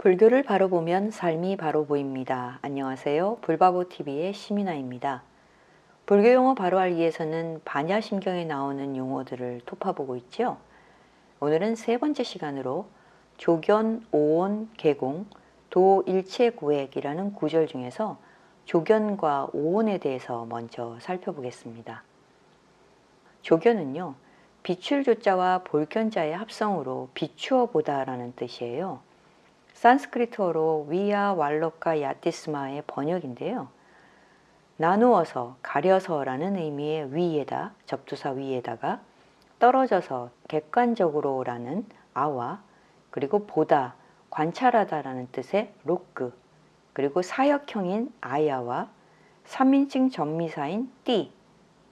불교를 바로 보면 삶이 바로 보입니다. 안녕하세요. 불바보TV의 시민아입니다. 불교 용어 바로 알기에서는 반야심경에 나오는 용어들을 토파보고 있죠. 오늘은 세 번째 시간으로 조견, 오온, 개공, 도일체고액이라는 구절 중에서 조견과 오온에 대해서 먼저 살펴보겠습니다. 조견은요, 비출 조자와 볼견자의 합성으로 비추어 보다라는 뜻이에요. 산스크리트어로 위아 왈로카 야티스마의 번역인데요. 나누어서, 가려서라는 의미의 위에다, 접두사 위에다가 떨어져서 객관적으로라는 아와, 그리고 보다, 관찰하다라는 뜻의 로크, 그리고 사역형인 아야와 3인칭 전미사인 띠,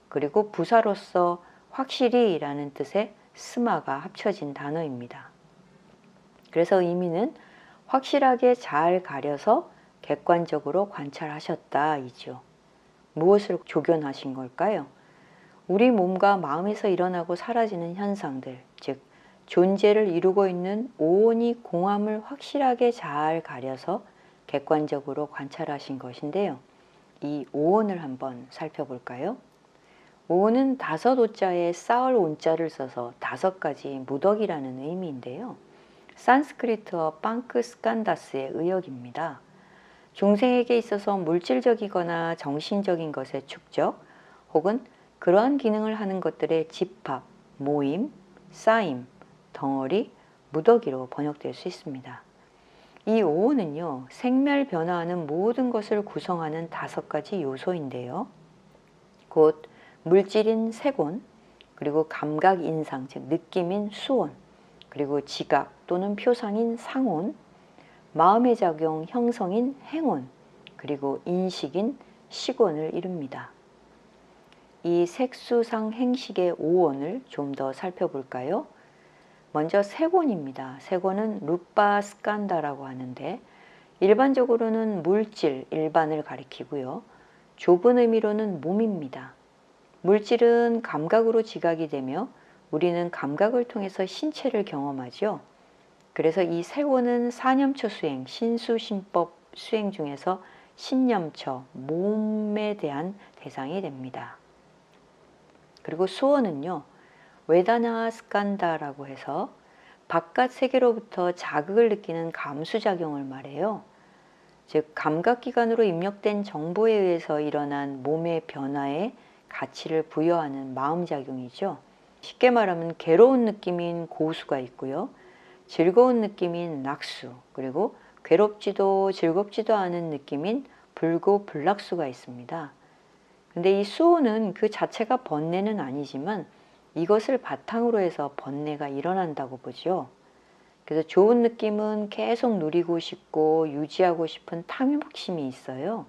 그리고 부사로서 확실히라는 뜻의 스마가 합쳐진 단어입니다. 그래서 의미는 확실하게 잘 가려서 객관적으로 관찰하셨다 이죠. 무엇을 조견하신 걸까요? 우리 몸과 마음에서 일어나고 사라지는 현상들, 즉 존재를 이루고 있는 오온이 공함을 확실하게 잘 가려서 객관적으로 관찰하신 것인데요. 이 오온을 한번 살펴볼까요? 오온은 다섯 오자에 쌓을 온자를 써서 다섯 가지 무덕이라는 의미인데요. 산스크리트어 빵크 스칸다스의 의역입니다. 중생에게 있어서 물질적이거나 정신적인 것의 축적 혹은 그러한 기능을 하는 것들의 집합, 모임, 쌓임, 덩어리, 무더기로 번역될 수 있습니다. 이 오온은요, 생멸 변화하는 모든 것을 구성하는 다섯 가지 요소인데요. 곧 물질인 색온, 그리고 감각 인상, 즉 느낌인 수온, 그리고 지각 또는 표상인 상온, 마음의 작용 형성인 행온, 그리고 인식인 식온을 이룹니다. 이 색수상 행식의 오온을 좀 더 살펴볼까요? 먼저 색온입니다. 색온은 루파 스칸다라고 하는데 일반적으로는 물질, 일반을 가리키고요. 좁은 의미로는 몸입니다. 물질은 감각으로 지각이 되며 우리는 감각을 통해서 신체를 경험하죠. 그래서 이 색온은 사념처 수행, 신수신법 수행 중에서 신념처, 몸에 대한 대상이 됩니다. 그리고 수온은요, 웨다나 스칸다라고 해서 바깥 세계로부터 자극을 느끼는 감수작용을 말해요. 즉 감각기관으로 입력된 정보에 의해서 일어난 몸의 변화에 가치를 부여하는 마음작용이죠. 쉽게 말하면 괴로운 느낌인 고수가 있고요. 즐거운 느낌인 낙수, 그리고 괴롭지도 즐겁지도 않은 느낌인 불고 불락수가 있습니다. 근데 이 수호는 그 자체가 번뇌는 아니지만 이것을 바탕으로 해서 번뇌가 일어난다고 보죠. 그래서 좋은 느낌은 계속 누리고 싶고 유지하고 싶은 탐욕심이 있어요.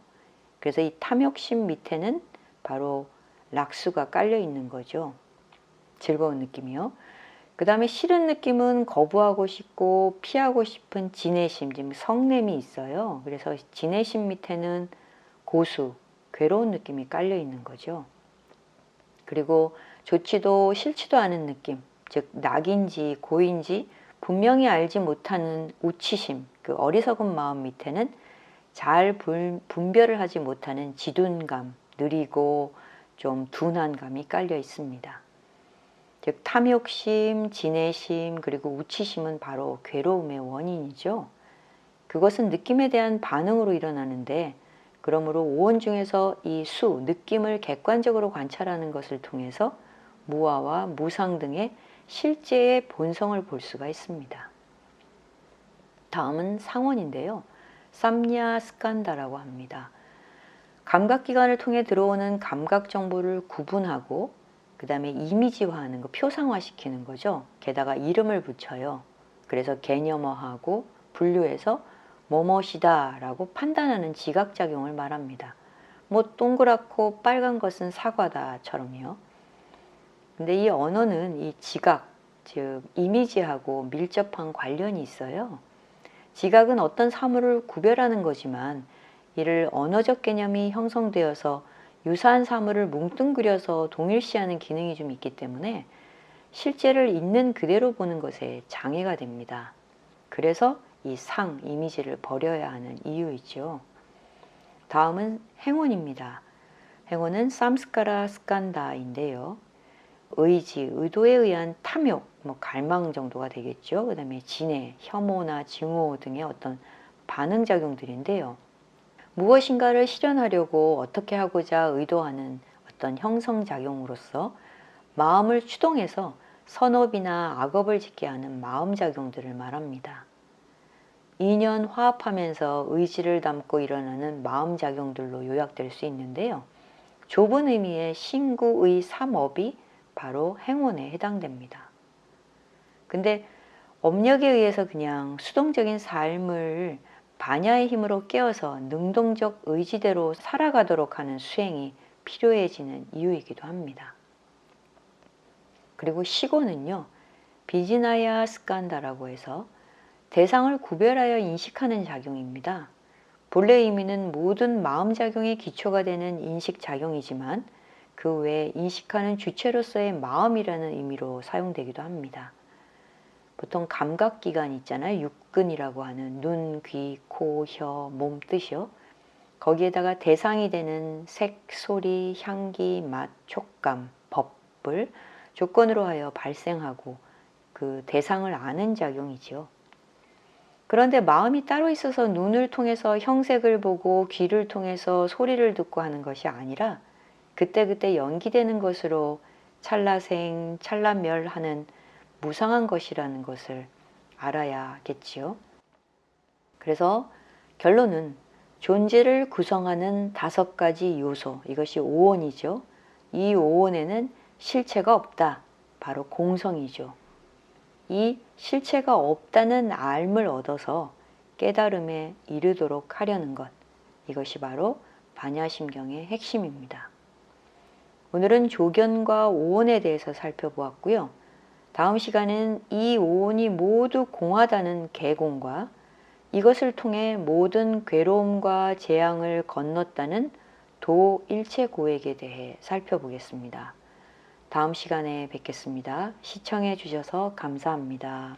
그래서 이 탐욕심 밑에는 바로 락수가 깔려 있는 거죠. 즐거운 느낌이요. 그 다음에 싫은 느낌은 거부하고 싶고 피하고 싶은 진해심, 성냄이 있어요. 그래서 진해심 밑에는 고수, 괴로운 느낌이 깔려 있는 거죠. 그리고 좋지도 싫지도 않은 느낌, 즉 낙인지 고인지 분명히 알지 못하는 우치심, 그 어리석은 마음 밑에는 잘 분별을 하지 못하는 지둔감, 느리고 좀 둔한 감이 깔려 있습니다. 즉 탐욕심, 진해심, 그리고 우치심은 바로 괴로움의 원인이죠. 그것은 느낌에 대한 반응으로 일어나는데 그러므로 오온 중에서 이 수, 느낌을 객관적으로 관찰하는 것을 통해서 무아와 무상 등의 실제의 본성을 볼 수가 있습니다. 다음은 상원인데요. 삼냐 스칸다라고 합니다. 감각기관을 통해 들어오는 감각 정보를 구분하고 그 다음에 이미지화하는 거, 표상화시키는 거죠. 게다가 이름을 붙여요. 그래서 개념화하고 분류해서 뭐뭇이다 라고 판단하는 지각작용을 말합니다. 뭐 동그랗고 빨간 것은 사과다처럼요. 근데 이 언어는 이 지각, 즉 이미지하고 밀접한 관련이 있어요. 지각은 어떤 사물을 구별하는 거지만 이를 언어적 개념이 형성되어서 유사한 사물을 뭉뚱그려서 동일시하는 기능이 좀 있기 때문에 실제를 있는 그대로 보는 것에 장애가 됩니다. 그래서 이 상, 이미지를 버려야 하는 이유이죠. 다음은 행운입니다. 행운은 삼스카라 스칸다인데요. 의지, 의도에 의한 탐욕, 갈망 정도가 되겠죠. 그 다음에 진해, 혐오나 증오 등의 어떤 반응작용들인데요. 무엇인가를 실현하려고 어떻게 하고자 의도하는 어떤 형성작용으로서 마음을 추동해서 선업이나 악업을 짓게 하는 마음작용들을 말합니다. 인연 화합하면서 의지를 담고 일어나는 마음작용들로 요약될 수 있는데요. 좁은 의미의 신구의 삼업이 바로 행운에 해당됩니다. 근데 업력에 의해서 그냥 수동적인 삶을 반야의 힘으로 깨어서 능동적 의지대로 살아가도록 하는 수행이 필요해지는 이유이기도 합니다. 그리고 시고는요, 비지나야 스칸다라고 해서 대상을 구별하여 인식하는 작용입니다. 본래 의미는 모든 마음작용의 기초가 되는 인식작용이지만 그 외에 인식하는 주체로서의 마음이라는 의미로 사용되기도 합니다. 보통 감각기관 있잖아요. 육근이라고 하는 눈, 귀, 코, 혀, 몸 뜻이요. 거기에다가 대상이 되는 색, 소리, 향기, 맛, 촉감, 법을 조건으로 하여 발생하고 그 대상을 아는 작용이지요. 그런데 마음이 따로 있어서 눈을 통해서 형색을 보고 귀를 통해서 소리를 듣고 하는 것이 아니라 그때그때 연기되는 것으로 찰나생, 찰나멸하는 무상한 것이라는 것을 알아야겠지요. 그래서 결론은 존재를 구성하는 5가지 요소, 이것이 오원이죠. 이 오원에는 실체가 없다. 바로 공성이죠. 이 실체가 없다는 알을 얻어서 깨달음에 이르도록 하려는 것, 이것이 바로 반야심경의 핵심입니다. 오늘은 조견과 오원에 대해서 살펴보았고요. 다음 시간은 이 오원이 모두 공하다는 개공과 이것을 통해 모든 괴로움과 재앙을 건넜다는 도일체고액에 대해 살펴보겠습니다. 다음 시간에 뵙겠습니다. 시청해 주셔서 감사합니다.